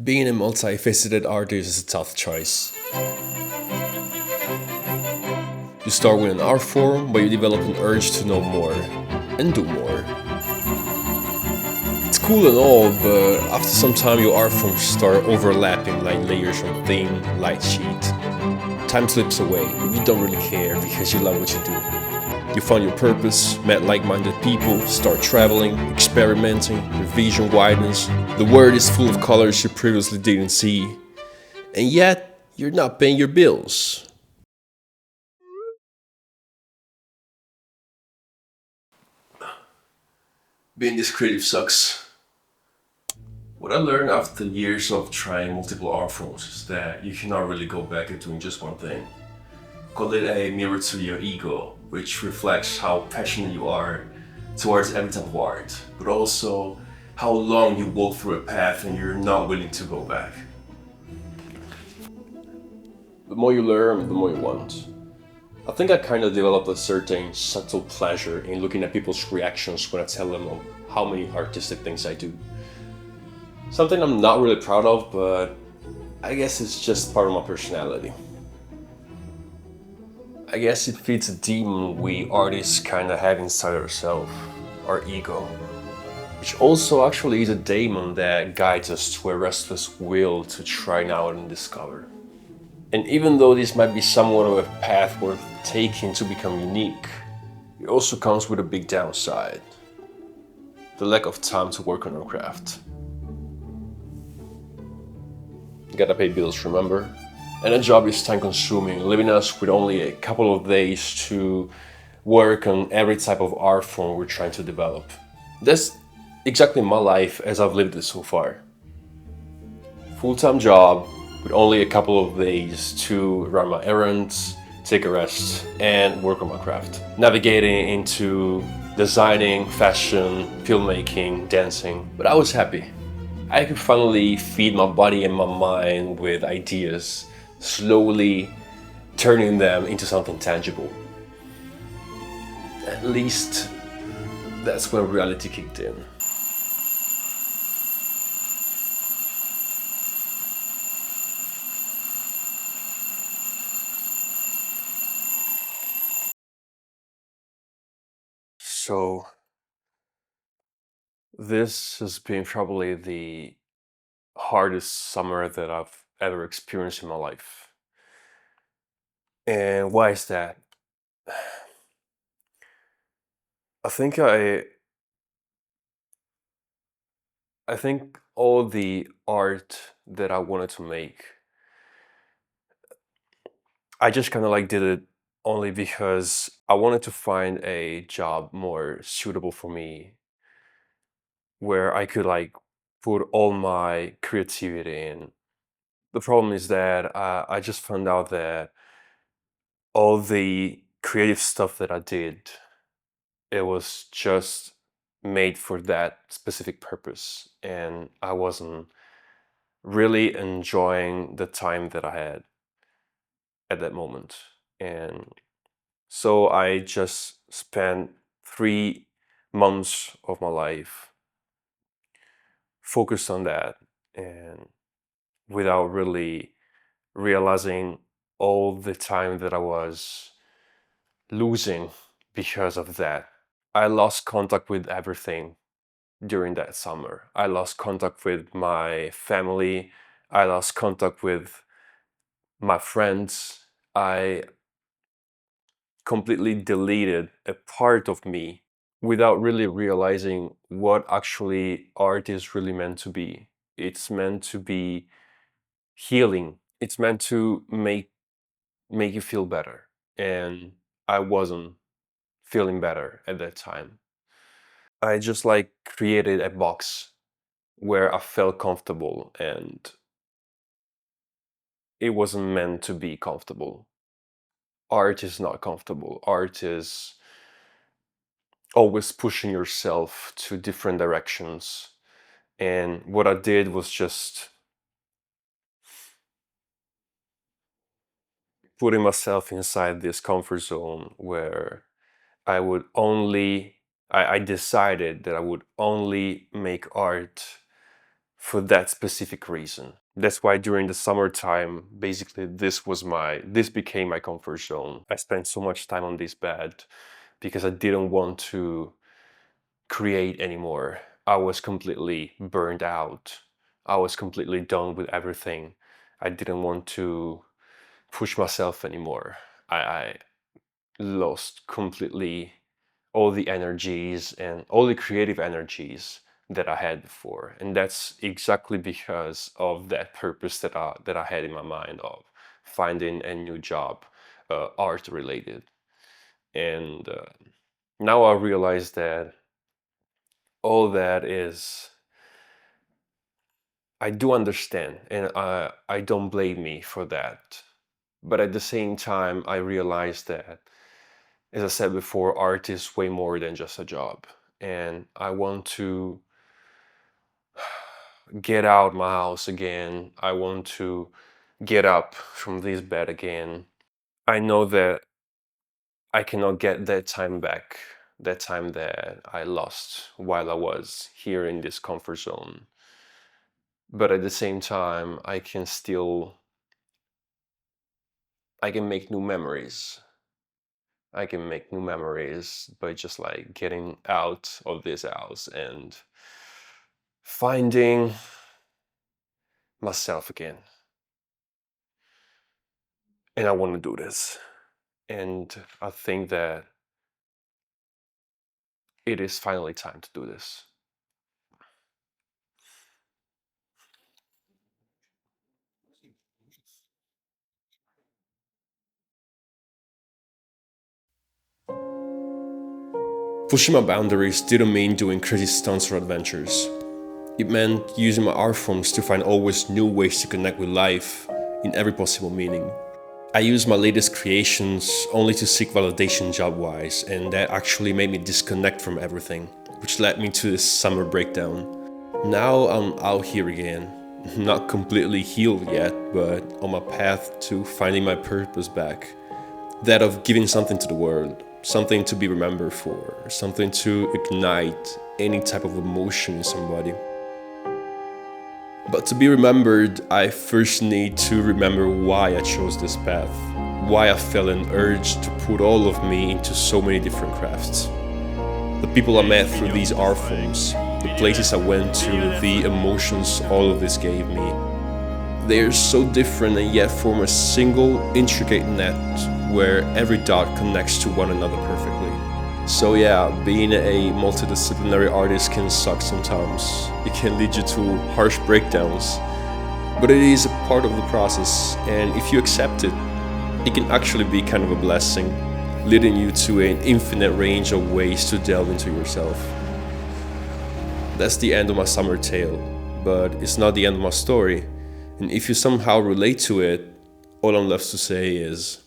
Being a multifaceted artist is a tough choice. You start with an art form, but you develop an urge to know more and do more. It's cool and all, but after some time your art forms start overlapping like layers on a thin, light sheet. Time slips away, but you don't really care because you love what you do. You find your purpose, met like-minded people, start traveling, experimenting, your vision widens, the world is full of colors you previously didn't see, and yet you're not paying your bills. Being this creative sucks. What I learned after years of trying multiple art forms is that you cannot really go back to doing just one thing. Call it a mirror to your ego, which reflects how passionate you are towards every type of art, but also how long you walk through a path and you're not willing to go back. The more you learn, the more you want. I think I kind of developed a certain subtle pleasure in looking at people's reactions when I tell them of how many artistic things I do. Something I'm not really proud of, but I guess it's just part of my personality. I guess it feeds a demon we artists kind of have inside ourselves, our ego, which also actually is a demon that guides us to a restless will to try out and discover. And even though this might be somewhat of a path worth taking to become unique, it also comes with a big downside: the lack of time to work on our craft. You gotta pay bills, remember? And a job is time consuming, leaving us with only a couple of days to work on every type of art form we're trying to develop. That's exactly my life as I've lived it so far. Full-time job with only a couple of days to run my errands, take a rest, and work on my craft. Navigating into designing, fashion, filmmaking, dancing, but I was happy. I could finally feed my body and my mind with ideas, slowly turning them into something tangible. At least that's when reality kicked in. So, this has been probably the hardest summer that I've ever experienced in my life. And why is that? I think I I think all the art that I wanted to make, I just kind of like did it only because I wanted to find a job more suitable for me, where I could like put all my creativity in. The problem is that I just found out that all the creative stuff that I did, it was just made for that specific purpose, and I wasn't really enjoying the time that I had at that moment. And so I just spent 3 months of my life focused on that, and without really realizing all the time that I was losing because of that. I lost contact with everything during that summer. I lost contact with my family. I lost contact with my friends. I completely deleted a part of me without really realizing what actually art is really meant to be. It's meant to be healing. It's meant to make you feel better. And I wasn't feeling better at that time. I just like created a box where I felt comfortable, and it wasn't meant to be comfortable. Art is not comfortable. Art is always pushing yourself to different directions. And what I did was just putting myself inside this comfort zone where I would only, I decided that I would only make art for that specific reason. That's why during the summertime, basically this became my comfort zone. I spent so much time on this bed because I didn't want to create anymore. I was completely burned out. I was completely done with everything. I didn't want to push myself anymore. I lost completely all the energies and all the creative energies that I had before. And that's exactly because of that purpose that I had in my mind of finding a new job, art related. And now I realize that all that is, I do understand, and I don't blame me for that. But at the same time, I realize that, as I said before, art is way more than just a job. And I want to get out my house again. I want to get up from this bed again. I know that I cannot get that time back, that time that I lost while I was here in this comfort zone. But at the same time, I can make new memories. I can make new memories by just like getting out of this house and finding myself again. And I want to do this. And I think that it is finally time to do this. Pushing my boundaries didn't mean doing crazy stunts or adventures. It meant using my art forms to find always new ways to connect with life in every possible meaning. I used my latest creations only to seek validation job-wise, and that actually made me disconnect from everything, which led me to this summer breakdown. Now I'm out here again, not completely healed yet, but on my path to finding my purpose back. That of giving something to the world, something to be remembered for, something to ignite any type of emotion in somebody. But to be remembered, I first need to remember why I chose this path, why I felt an urge to put all of me into so many different crafts. The people I met through these art forms, the places I went to, the emotions all of this gave me. They are so different and yet form a single intricate net where every dot connects to one another perfectly. So yeah, being a multidisciplinary artist can suck sometimes. It can lead you to harsh breakdowns, but it is a part of the process, and if you accept it, it can actually be kind of a blessing, leading you to an infinite range of ways to delve into yourself. That's the end of my summer tale, but it's not the end of my story, and if you somehow relate to it, all I'm left to say is